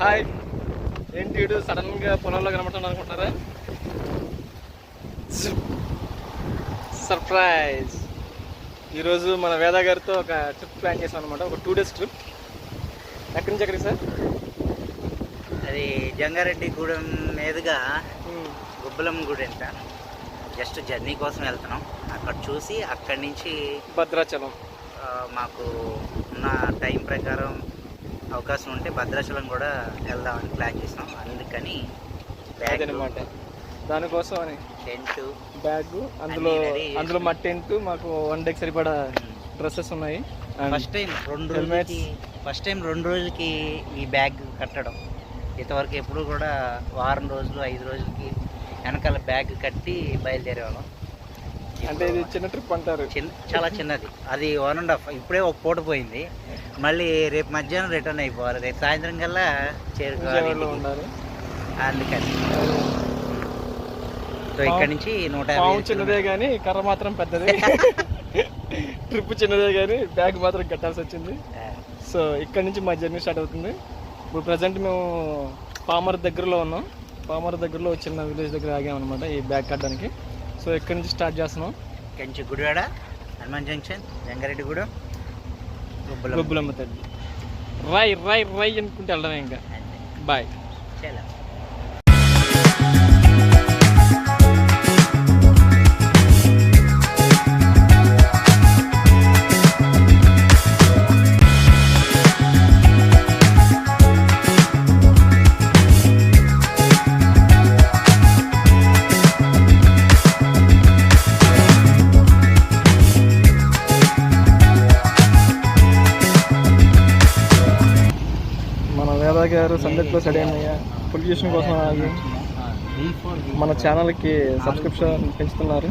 Hi, ఏంటి వీడు సడన్గా పొలంలో కనబడుతుంది అనుకుంటున్నారా? సర్ప్రైజ్! ఈరోజు మన వేద గారితో ఒక ట్రిప్ ప్లాన్ చేసాం అనమాట. ఒక 2 days ట్రిప్. ఎక్కడి నుంచి ఎక్కడికి సార్? అది జంగారెడ్డిగూడెం మీదుగా గుబ్బలం గుడి అంట. జస్ట్ జర్నీ కోసం వెళ్తున్నాం. అక్కడ చూసి అక్కడి నుంచి భద్రాచలం. మాకు ఉన్న టైం ప్రకారం అవకాశం ఉంటే భద్రాచలం కూడా వెళ్దామని ప్లాన్ చేసాం. అందుకని బ్యాగ్ అనమాట, దానికోసం అని టెంట్, బ్యాగ్, అందులో మా టెంట్, మాకు 1 day సరిపడా డ్రెస్సెస్ ఉన్నాయి. ఫస్ట్ టైం 2 రోజులకి ఈ బ్యాగ్ కట్టడం. ఇంతవరకు ఎప్పుడు కూడా వారం రోజులు 5 రోజులకి వెనకాల బ్యాగ్ కట్టి బయలుదేరేవాళ్ళం. అంటే ఇది చిన్న ట్రిప్ అంటారు. చాలా చిన్నది. అది 1.5. ఇప్పుడే ఒక పూట పోయింది. మళ్ళీ రేపు మధ్యాహ్నం రిటర్న్ అయిపోవాలి. రేపు సాయంత్రం కల్లా చేరుకోవాలి ఉండాలి. అందుకని సో ఇక్కడ నుంచి 150. చిన్నదే కానీ కర్ర మాత్రం పెద్దది. ట్రిప్ చిన్నదే కానీ బ్యాగ్ మాత్రం కట్టాల్సి వచ్చింది. సో ఇక్కడ నుంచి మా జర్నీ స్టార్ట్ అవుతుంది. ఇప్పుడు ప్రజెంట్ మేము పామర్ దగ్గరలో ఉన్నాం. పామర్ దగ్గరలో చిన్న విలేజ్ దగ్గర ఆగామన్నమాట ఈ బ్యాగ్ కట్టడానికి. సో ఇక్కడ నుంచి స్టార్ట్ చేస్తున్నాం. ఇక్కడ నుంచి గుడివాడ, హనుమాన్ జంక్షన్, జంగారెడ్డిగూడెం, గుబ్బలమ్మ తల్లి, రై రై రై అనుకుంటే వెళ్ళడమే. ఇంకా బాయ్. చాలా గారు సందర్భంలో స్టడీ అయ్యా పొల్యూషన్ కోసం ఆగి మన ఛానల్కి సబ్స్క్రిప్షన్ పెంచుతున్నారు.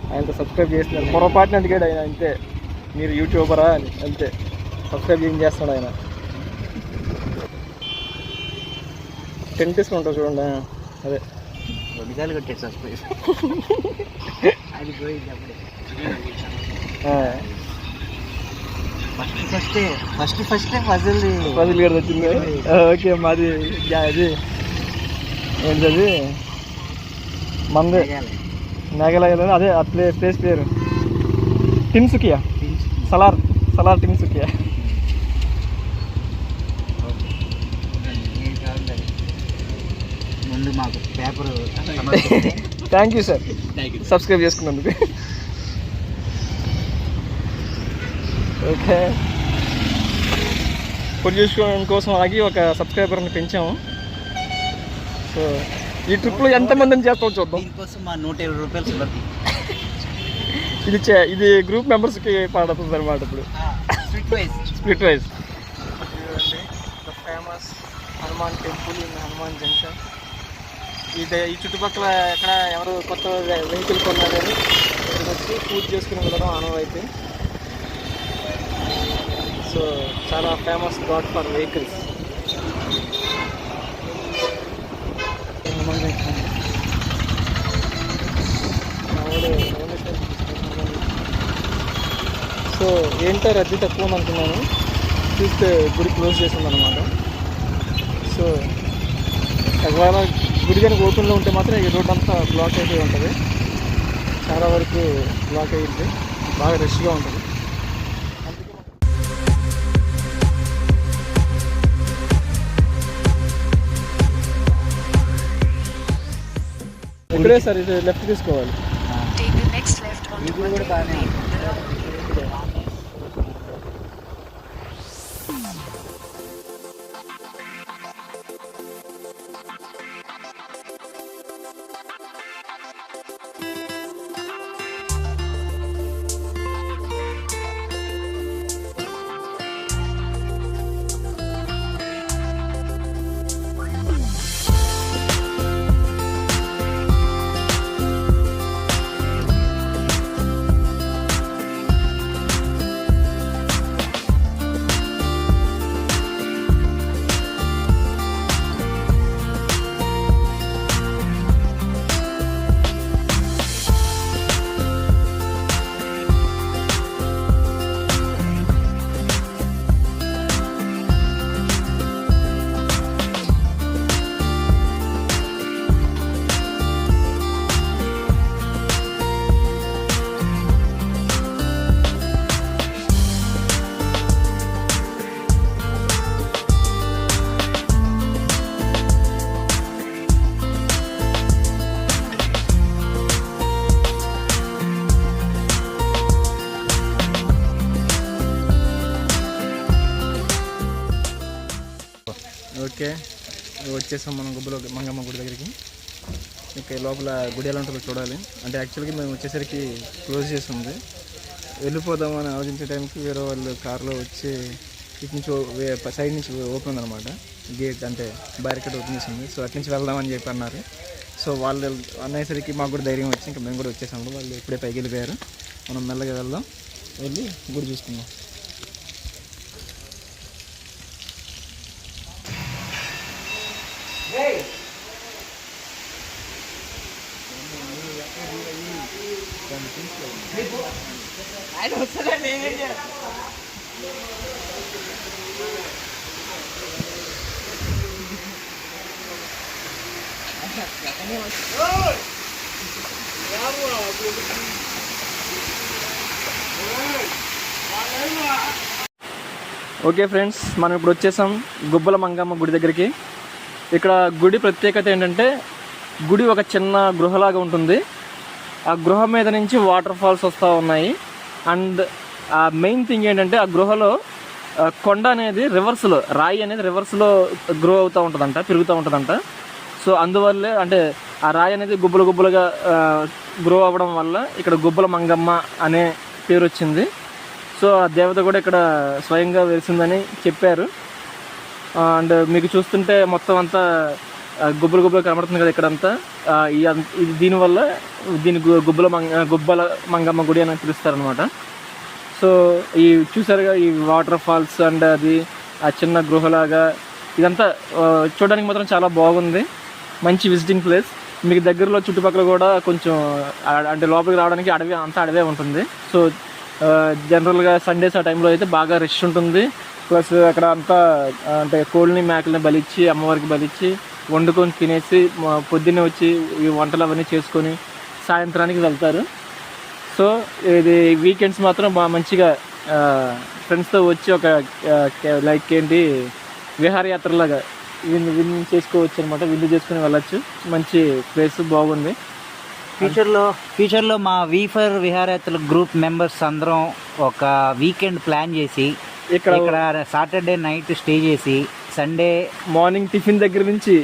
ఆయనతో సబ్స్క్రైబ్ చేస్తున్నారు. పొరపాటున అడిగాడు ఆయన, అంతే మీరు యూట్యూబరా అని, అంతే సబ్స్క్రైబ్ ఏం చేస్తున్నాడు ఆయన. 10 days ఉంటుంది చూడండి. అదే ఫస్ట్ పజిల్ గారు వచ్చింది. ఓకే, మాది అది ఏంటది, మంది మేఘాలయ. అదే ఆ ప్లేస్ పేరు టిన్సుకియా, సలార్ టిన్సుకియా. ముందు మాకు paper. Thank you sir, subscribe చేసుకున్నందుకు. ఓకే, పొల్యూషన్ కోసం ఆగి ఒక సబ్స్క్రైబర్ని పెంచాము. సో ఈ ట్రిప్లో ఎంతమందిని చేస్తామో చూద్దాం. దీనికోసం మా 120 రూపాయలు సులభి. ఇది గ్రూప్ మెంబర్స్కి పడుతుంది అనమాట. ఇప్పుడు split wise. Famous Hanuman temple in Hanuman junction. ఈ చుట్టుపక్కల ఎక్కడ ఎవరు కొత్త వెహికల్ కొన్నా కానీ ఇక్కడికి వచ్చి పూజ చేసుకుని వెళ్ళడం ఆనవాయితీ. సో చాలా famous ghat for vehicles. So ఏంటో రద్దీ తక్కువ అనుకున్నాను, చూస్తే గుడి క్లోజ్ చేసింది అనమాట. సో ఒకవేళ గుడి కనుక ఓపెన్లో ఉంటే మాత్రం ఈ రోడ్ అంతా బ్లాక్ అయిపోయి ఉంటుంది. చాలా వరకు బ్లాక్ అయ్యింది, బాగా రష్గా ఉంటుంది. ఇక్కడే సార్, ఇది లెఫ్ట్ తీసుకోవాలి. ఇది కూడా బాగానే ఓకే, వచ్చేసాం మనం గుబ్బలో మంగమ్మ గుడి దగ్గరికి. ఇక లోపల గుడి ఎలా ఉంటుందో చూడాలి. అంటే యాక్చువల్గా మేము వచ్చేసరికి క్లోజ్ చేసి ఉంది. వెళ్ళిపోదామని ఆలోచించే టైంకి వేరే వాళ్ళు కార్లో వచ్చి ఇటు నుంచి సైడ్ నుంచి ఓపెన్ ఉందన్నమాట గేట్, అంటే బ్యారికేడ్ ఓపెన్ చేసింది. సో అటు నుంచి వెళ్దామని చెప్పి అన్నారు. సో వాళ్ళు అనేసరికి మాకు కూడా ధైర్యం వచ్చి ఇంకా మేము కూడా వచ్చేసాము. వాళ్ళు ఇప్పుడే పైకి వెళ్ళిపోయారు. మనం మెల్లగా వెళ్దాం, వెళ్ళి గుడి చూసుకుందాం. ఓకే ఫ్రెండ్స్, మనం ఇప్పుడు వచ్చేసాం గుబ్బల మంగమ్మ గుడి దగ్గరికి. ఇక్కడ గుడి ప్రత్యేకత ఏంటంటే గుడి ఒక చిన్న గృహలాగా ఉంటుంది. ఆ గృహ మీద నుంచి వాటర్ ఫాల్స్ వస్తూ ఉన్నాయి. అండ్ ఆ మెయిన్ థింగ్ ఏంటంటే ఆ గృహలో కొండ అనేది రివర్స్లో, రాయి అనేది రివర్స్లో గ్రో అవుతూ ఉంటుందంట, పెరుగుతూ ఉంటుందంట. సో అందువల్లే అంటే ఆ రాయి అనేది గుబ్బలుగా గ్రో అవ్వడం వల్ల ఇక్కడ గుబ్బల మంగమ్మ అనే పేరు వచ్చింది. సో ఆ దేవత కూడా ఇక్కడ స్వయంగా వెలిసిందని చెప్పారు. అండ్ మీకు చూస్తుంటే మొత్తం అంతా గుబ్బలు కనబడుతుంది కదా ఇక్కడంతా. దీనివల్ల దీని గుబ్బల మంగమ్మ గుడి అని పిలుస్తారనమాట. సో ఈ చూసారుగా ఈ వాటర్ ఫాల్స్ అండ్ అది ఆ చిన్న గృహలాగా ఇదంతా చూడడానికి మాత్రం చాలా బాగుంది. మంచి విజిటింగ్ ప్లేస్. మీకు దగ్గరలో చుట్టుపక్కల కూడా కొంచెం అంటే లోపలికి రావడానికి అడవే ఉంటుంది. సో జనరల్గా సండేస్ ఆ టైంలో అయితే బాగా రష్ ఉంటుంది. ప్లస్ అక్కడ అంతా అంటే కోళ్ళని మేకల్ని బలిచ్చి అమ్మవారికి బలిచ్చి వండుకొని తినేసి పొద్దున్నే వచ్చి ఈ వంటలు అవన్నీ చేసుకొని సాయంత్రానికి వెళ్తారు. సో ఇది వీకెండ్స్ మాత్రం బాగా మంచిగా ఫ్రెండ్స్తో వచ్చి ఒక లైక్ ఏంటి విహారయాత్రలాగా విన్ చేసుకోవచ్చు అనమాట. విందు చేసుకుని వెళ్ళచ్చు. మంచి ప్లేస్ బాగుంది. ఫ్యూచర్లో మా వీఫర్ విహారయాత్రల గ్రూప్ మెంబర్స్ అందరం ఒక వీకెండ్ ప్లాన్ చేసి ఇక్కడ సాటర్డే నైట్ స్టే చేసి సండే మార్నింగ్ టిఫిన్ దగ్గర నుంచి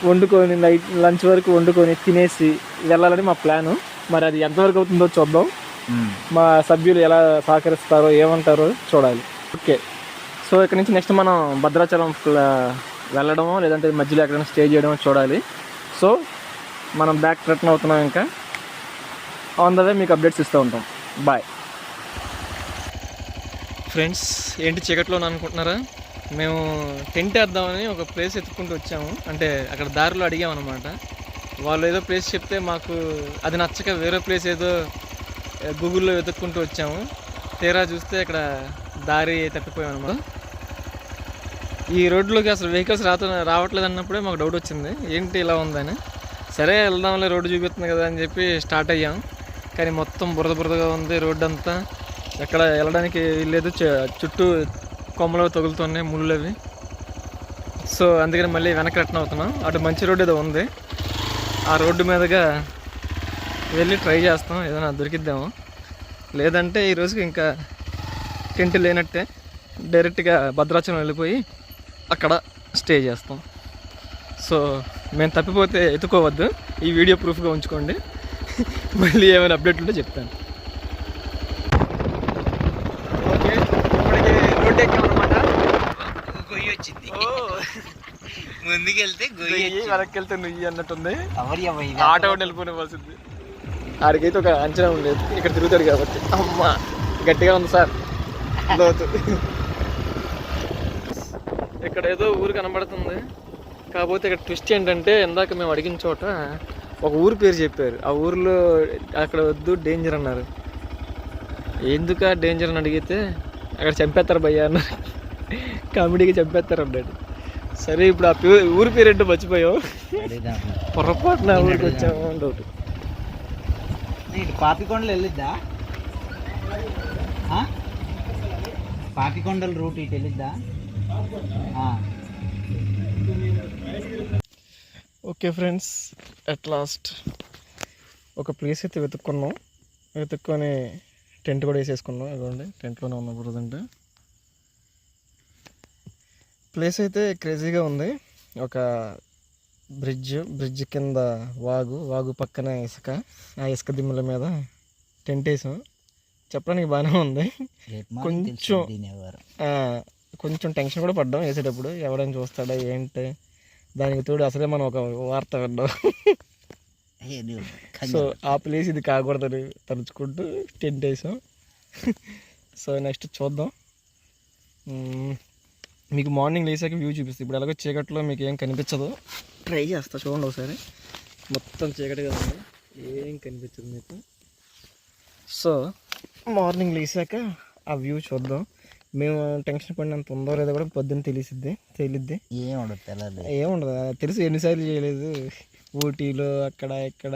వండుకొని నైట్ లంచ్ వరకు వండుకొని తినేసి వెళ్ళాలని మా ప్లాను. మరి అది ఎంతవరకు అవుతుందో చూద్దాం. మా సభ్యులు ఎలా సహకరిస్తారో ఏమంటారో చూడాలి. ఓకే, సో ఇక్కడ నుంచి నెక్స్ట్ మనం భద్రాచలం వెళ్ళడమో లేదంటే మధ్యలో ఎక్కడైనా స్టే చేయడమో చూడాలి. సో మనం బ్యాక్ రిటర్న్ అవుతున్నాం. ఇంకా ఆన్ ద వే మీకు అప్డేట్స్ ఇస్తూ ఉంటాం. Bye friends. ఏంటి చీకట్లో అనుకుంటున్నారా? మేము టెంట్ వేద్దామని ఒక ప్లేస్ ఎత్తుక్కుంటూ వచ్చాము. అంటే అక్కడ దారిలో అడిగామన్నమాట. వాళ్ళు ఏదో ప్లేస్ చెప్తే మాకు అది నచ్చక వేరే ప్లేస్ ఏదో గూగుల్లో వెతుక్కుంటూ వచ్చాము. తీరా చూస్తే ఇక్కడ దారి తప్పిపోయాం అన్నమాట. ఈ రోడ్లోకి అసలు వెహికల్స్ రావట్లేదు అన్నప్పుడే మాకు డౌట్ వచ్చింది, ఏంటి ఇలా ఉందని. సరే వెళ్దాంలే, రోడ్డు చూపిస్తుంది కదా అని చెప్పి స్టార్ట్ అయ్యాం. కానీ మొత్తం బురదగా ఉంది రోడ్డు అంతా. ఎక్కడ వెళ్ళడానికి లేదు, చుట్టూ కొమ్మలు తగులుతున్నాయి, ముళ్ళు అవి. సో అందుకని మళ్ళీ వెనక్కి రిటర్న్ అవుతున్నాం. అటు మంచి రోడ్డు ఏదో ఉంది, ఆ రోడ్డు మీదుగా వెళ్ళి ట్రై చేస్తాం, ఏదైనా దొరికిద్దాము. లేదంటే ఈరోజుకి ఇంకా టెంట్ లేనట్టే డైరెక్ట్గా భద్రాచలం వెళ్ళిపోయి అక్కడ స్టే చేస్తాం. సో మేము తప్పిపోతే ఎత్తుకోవద్దు, ఈ వీడియో ప్రూఫ్గా ఉంచుకోండి. మళ్ళీ ఏమైనా అప్డేట్ ఉంటే చెప్తాను. ఓకే, ఇప్పటికి రోడ్డు ఎక్కామన్నమాట. గొయ్యి వచ్చింది, ముందుకెళ్తే గొయ్యి, వెనక్కి వెళ్తే నుయ్యి అన్నట్టుంది. ఆటో వెళ్ళిపోనివ్వాల్సింది. ఆడికైతే ఒక అంచనా ఉండేది, ఇక్కడ తిరుగుతాడు కాబట్టి. అమ్మ గట్టిగా ఉంది సార్, లోతు. ఇక్కడ ఏదో ఊరు కనబడుతుంది. కాకపోతే ఇక్కడ ట్విస్ట్ ఏంటంటే ఇందాక మేము అడిగిన చోట ఒక ఊరు పేరు చెప్పారు. ఆ ఊరిలో అక్కడ వద్దు, డేంజర్ అన్నారు. ఎందుకు డేంజర్ అని అడిగితే అక్కడ చంపేస్తారు భయ్యా అన్నారు. కామెడీగా చంపేస్తారు అన్నాడు. సరే ఇప్పుడు ఆ ఊరి పేరు ఏంటో మర్చిపోయాం, పొరపాటున ఊరికి వచ్చాము అని డౌట్. పాపికొండలు వెళ్ళిద్దా? పాపికొండల రూట్ ఇటు వెళ్ళిద్దా? ఓకే ఫ్రెండ్స్, అట్ లాస్ట్ ఒక ప్లేస్ అయితే వెతుక్కొని టెంట్ కూడా వేసేసుకున్నాం. ఇదిగోండి, టెంట్లోనే ఉన్నాం ప్రజెంట్. ప్లేస్ అయితే క్రేజీగా ఉంది. ఒక బ్రిడ్జ్ కింద వాగు పక్కన ఇసుక, ఆ ఇసుక దిమ్మల మీద టెంట్ వేసాం. చెప్పడానికి బాగానే ఉంది. కొంచెం కొంచెం టెన్షన్ కూడా పడ్డాం వేసేటప్పుడు, ఎవరైనా చూస్తాడా ఏంటి. దానికి తోడు అసలే మనం ఒక వార్త విన్నాం. సో ఆ ప్లేస్ ఇది కాకూడదని తలుచుకుంటూ టెంట్ వేసాం. సో నెక్స్ట్ చూద్దాం. మీకు మార్నింగ్ లేసాక వ్యూ చూపిస్తుంది. ఇప్పుడు ఎలాగో చీకట్లో మీకు ఏం కనిపించదు. ట్రై చేస్తా, చూడండి ఒకసారి. మొత్తం చీకటిగా ఉంది, ఏం కనిపించదు మీకు. సో మార్నింగ్ లేసాక ఆ వ్యూ చూద్దాం. మేము టెన్షన్ పడినంత ఉందో లేదో కూడా పొద్దున్న తెలియద్ది. ఏముండదు తెలుసు, ఎన్నిసార్లు చేయలేదు. ఊటీలో అక్కడ ఇక్కడ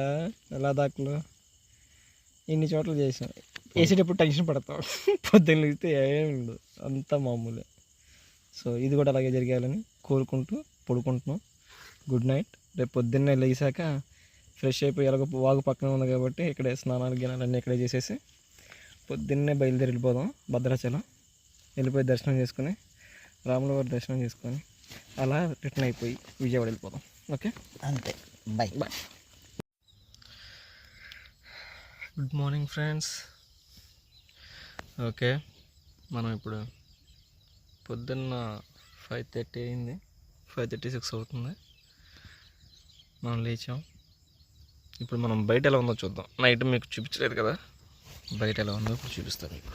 లదాఖ్లో ఇన్ని చోట్ల చేసాం. వేసేటప్పుడు టెన్షన్ పడతాం, పొద్దున్న లేస్తే ఏమి ఉండదు, అంతా మామూలే. సో ఇది కూడా అలాగే జరగాలని కోరుకుంటూ పడుకుంటున్నాం. Good night. రేపు పొద్దున్నే లేసాక ఫ్రెష్ అయిపోయి ఎలాగో వాగు పక్కన ఉంది కాబట్టి ఇక్కడే స్నానాలు గినాలు అన్నీ ఇక్కడే చేసేసి పొద్దున్నే బయలుదేరి వెళ్ళిపోదాం భద్రాచలం. వెళ్ళిపోయి దర్శనం చేసుకుని, రాముల వారి దర్శనం చేసుకొని అలా రిటర్న్ అయిపోయి విజయవాడ వెళ్ళిపోదాం. ఓకే, అంతే. Bye. Good morning friends. Okay, మనం ఇప్పుడు పొద్దున్న 5:30 అయింది, 5:36 అవుతుంది. మనం లేచాం. ఇప్పుడు మనం బయట ఎలా ఉందో చూద్దాం. నైట్ మీకు చూపించలేదు కదా, బయట ఎలా ఉందో ఇప్పుడు చూపిస్తాను మీకు.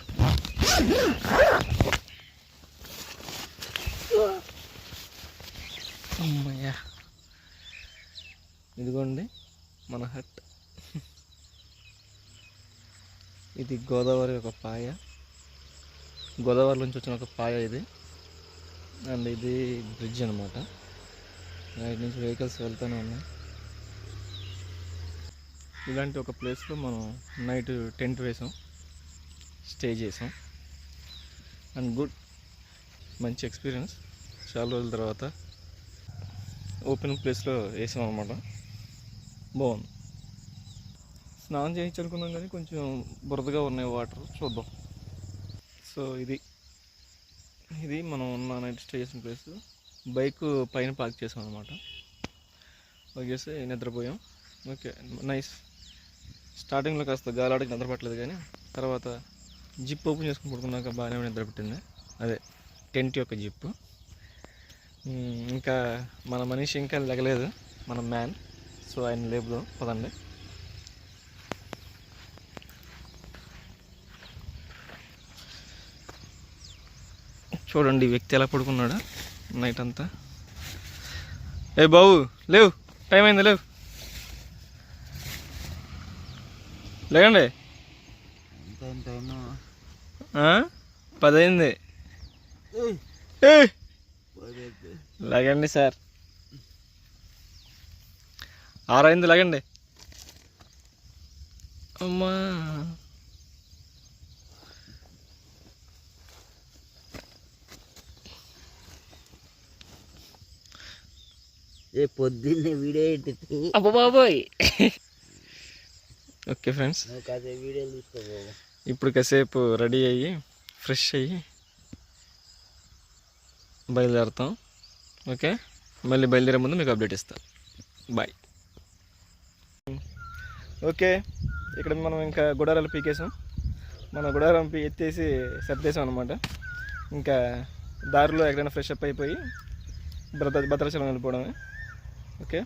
అమ్మయ్యా, ఇదిగోండి మన హట్. ఇది గోదావరి ఒక పాయ, గోదావరి నుంచి వచ్చిన ఒక పాయ ఇది. అండ్ ఇది బ్రిడ్జ్ అనమాట. నైట్ నుంచి వెహికల్స్ వెళ్తూనే ఉన్నాయి. ఇలాంటి ఒక ప్లేస్లో మనం నైట్ టెంట్ వేసాం, స్టే చేసాం. అండ్ గుడ్, మంచి ఎక్స్పీరియన్స్. చాలా రోజుల తర్వాత ఓపెన్ ప్లేస్లో వేసాం అనమాట. బాగుంది. స్నానం చేయించాలనుకున్నాం కానీ కొంచెం బురదగా ఉన్నాయి వాటర్. చూద్దాం. సో ఇది మనం ఉన్న నైట్ స్టే చేసిన ప్లేస్. బైక్ పైన పార్క్ చేసాం అనమాట. పార్క్ చేసి నిద్రపోయాం. Okay, nice. స్టార్టింగ్లో కాస్త గాలాడికి నిద్ర పట్టలేదు, కానీ తర్వాత జిప్ ఓపెన్ చేసుకుని పడుకున్నాక బాగానే నిద్ర పెట్టింది. అదే టెంట్ యొక్క జిప్. ఇంకా మన మనిషి ఇంకా లెగలేదు, మన మ్యాన్. సో ఆయన లేపుదాం పదండి. చూడండి ఈ వ్యక్తి ఎలా పడుకున్నాడు నైట్ అంతా. ఏ బాబు లేవు, టైం అయింది, లేవు, లేకండి. 10 అయింది. లేకండి సార్, 6 అయింది, లేకండి. అమ్మా, పొద్దున్నే వీడియో అబ్బా బాబోయ్. ఓకే ఫ్రెండ్స్, వీడియోలు తీసుకో. ఇప్పుడు కాసేపు రెడీ అయ్యి ఫ్రెష్ అయ్యి బయలుదేరుతాం. ఓకే, మళ్ళీ బయలుదేరే ముందు మీకు అప్డేట్ ఇస్తాను. బాయ్. ఓకే, ఇక్కడ మనం ఇంకా గుడారాలు పీకేసాం. మన గుడారం ఎత్తేసి సర్దేసాం అనమాట. ఇంకా దారిలో ఎక్కడైనా ఫ్రెష్ అప్ అయిపోయి భద్రాచలం వెళ్ళిపోవడమే. ఓకే.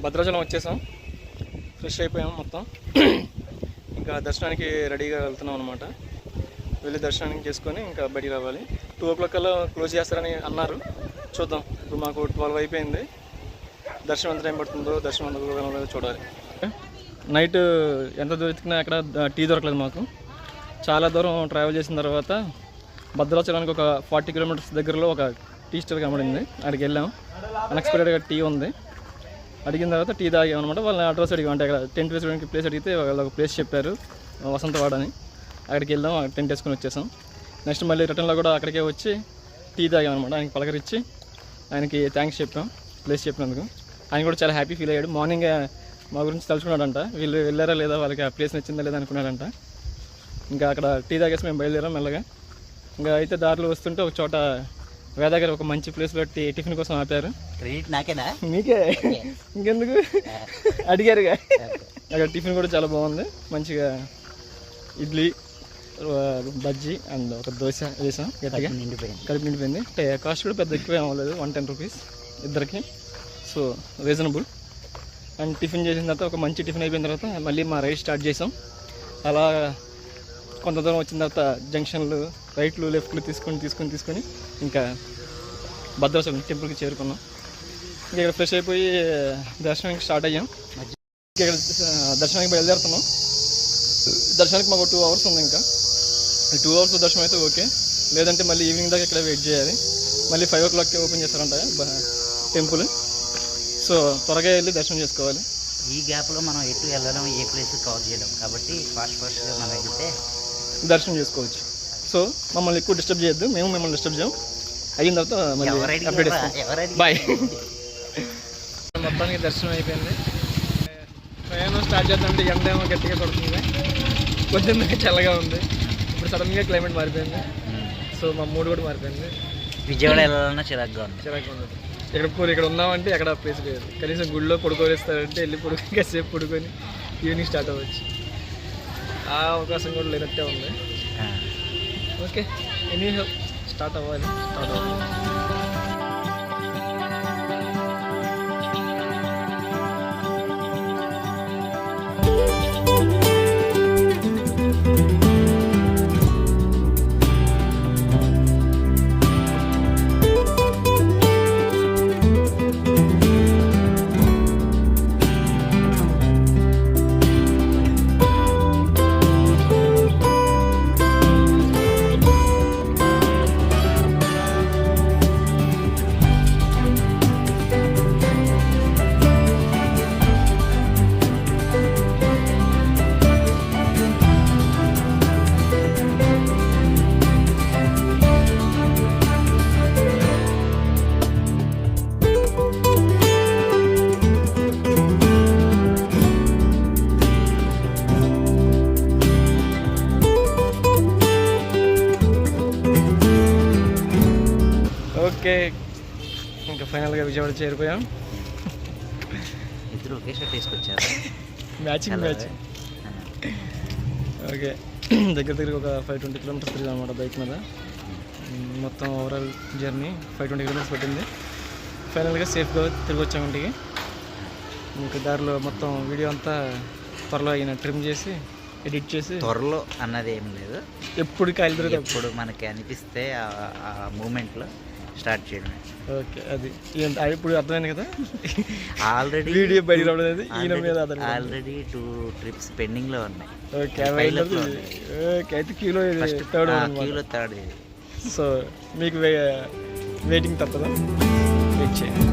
భద్రాచలం వచ్చేసాం, ఫ్రెష్ అయిపోయాం మొత్తం. ఇంకా దర్శనానికి రెడీగా వెళ్తున్నాం అనమాట. వెళ్ళి దర్శనానికి చేసుకొని ఇంకా బయటికి రావాలి. 2 o'clock కల్లా క్లోజ్ చేస్తారని అన్నారు. చూద్దాం. ఇప్పుడు మాకు 12 అయిపోయింది. దర్శనం ఎంత టైం పడుతుందో, దర్శనం ఎంత దూరం చూడాలి. నైట్ ఎంత దొరికినా అక్కడ టీ దొరకలేదు మాకు. చాలా దూరం ట్రావెల్ చేసిన తర్వాత భద్రాచలానికి ఒక 40 kilometers దగ్గరలో ఒక టీ స్టాల్ కనబడింది. అక్కడికి వెళ్ళాం. అన్ఎక్స్పెక్టెడ్గా టీ ఉంది. అడిగిన తర్వాత టీ తాగాం అనమాట. వాళ్ళని అడ్రస్ అడిగాం. అంటే అక్కడ టెంట్ వేసుకోవడానికి ప్లేస్ అడిగితే వాళ్ళు ఒక ప్లేస్ చెప్పారు, వసంతవాడ అని. అక్కడికి వెళ్ళాం. టెంట్ వేసుకొని వచ్చేసాం. నెక్స్ట్ మళ్ళీ రిటర్న్లో కూడా అక్కడికే వచ్చి టీ తాగాం అనమాట. ఆయనకి పలకరించి ఆయనకి థ్యాంక్స్ చెప్పాం ప్లేస్ చెప్పినందుకు. ఆయన కూడా చాలా హ్యాపీ ఫీల్ అయ్యాడు. మార్నింగ్ మా గురించి తలుచుకున్నాడంట. వీళ్ళు వెళ్ళారా లేదా, వాళ్ళకి ఆ ప్లేస్ నచ్చిందా లేదా అనుకున్నాడంట. ఇంకా అక్కడ టీ తాగేసి మేము బయలుదేరాం మెల్లగా. ఇంకా అయితే దారిలో వస్తుంటే ఒక చోట వేదాగారు ఒక మంచి ప్లేస్లో టిఫిన్ కోసం ఆపారు. క్రెడిట్ నాకేనా? మీకే, ఇంకెందుకు అడిగారుగా. అక్కడ టిఫిన్ కూడా చాలా బాగుంది. మంచిగా ఇడ్లీ, బజ్జీ అండ్ ఒక దోశ వేసాం. గట్టిగా కడుపు నిండిపోయింది. కాస్ట్ కూడా పెద్ద ఎక్కువ అవ్వలేదు, 110 rupees ఇద్దరికి. So reasonable. అండ్ టిఫిన్ చేసిన తర్వాత ఒక మంచి టిఫిన్ అయిపోయిన తర్వాత మళ్ళీ మా రైడ్ స్టార్ట్ చేసాం. అలా కొంత దూరం వచ్చిన తర్వాత జంక్షన్లు, రైట్లు, లెఫ్ట్లు తీసుకొని ఇంకా భద్రాచలం టెంపుల్కి చేరుకున్నాం. ఇంకా ఇక్కడ ఫ్రెష్ అయిపోయి దర్శనానికి స్టార్ట్ అయ్యాం. ఇక్కడ దర్శనానికి బయలుదేరుతున్నాం. దర్శనానికి మాకు 2 hours ఉంది. ఇంకా 2 hours దర్శనం అయితే ఓకే, లేదంటే మళ్ళీ ఈవినింగ్ దాకా ఇక్కడ వెయిట్ చేయాలి. మళ్ళీ 5 o'clock ఓపెన్ చేస్తారంట టెంపుల్. సో త్వరగా వెళ్ళి దర్శనం చేసుకోవాలి. ఈ గ్యాప్లో మనం ఎటు వెళ్ళడం, ఏ ప్లేస్ కవర్ చేయడం, కాబట్టి ఫాస్ట్గా మనం వెళ్తే దర్శనం చేసుకోవచ్చు. సో మమ్మల్ని ఎక్కువ డిస్టర్బ్ చేయొద్దు, మేము మిమ్మల్ని డిస్టర్బ్ చేయం. అయిన తర్వాత మళ్ళీ అప్డేట్ ఇస్తాం. బాయ్. మొత్తానికి దర్శనం అయిపోయింది. ప్రయాణం స్టార్ట్ చేద్దామంటే ఎండ ఏమో గట్టిగా కొడుతుంది, పొద్దున్న చల్లగా ఉంది. ఇప్పుడు సడన్గా క్లైమేట్ మారిపోయింది. సో మా మూడు కూడా మారిపోయింది. విజయవాడ వెళ్ళాలన్నా చిరాగ్గా ఉంది. ఇక్కడ ఉన్నామంటే అక్కడ ప్లేస్ లేదు. కనీసం గుడిలో పడుకోలేస్తారంటే వెళ్ళి కాసేపు పడుకొని ఈవినింగ్ స్టార్ట్ అవ్వచ్చు. ఆ అవకాశం కూడా లేనట్టే ఉంది. ఓకే, ఎనీ స్టార్ట్ అవ్వాలి. ఓకే, ఇంకా ఫైనల్గా విజయవాడ చేరిపోయాం. ఇద్దరు ఒకే షర్ట్ వేసుకొచ్చారు, మ్యాచింగ్. ఓకే, దగ్గర ఒక 520 kilometers తిరిగాం అనమాట బైక్ మీద. మొత్తం ఓవరాల్ జర్నీ 520 kilometers పట్టింది. ఫైనల్గా సేఫ్గా తిరిగి వచ్చాము ఇంటికి. ఇంకా దారిలో మొత్తం వీడియో అంతా త్వరలో అయినా ట్రిమ్ చేసి ఎడిట్ చేసి. త్వరలో అన్నది ఏం లేదు, ఎప్పుడు కాయలు ఎప్పుడు మనకి అనిపిస్తే ఆ మూమెంట్లో స్టార్ట్ చేయడం. ఓకే, అది ఇప్పుడు అర్థమైంది కదా. ఆల్రెడీ వీడియో బయట రావడం అనేది ఈయన మీద ఆల్రెడీ 2 trips పెండింగ్లో ఉన్నాయి. ఓకే, అయితే క్యూలో థర్డ్. సో మీకు వెయిటింగ్ తప్పదా? వెయిట్ చేయండి.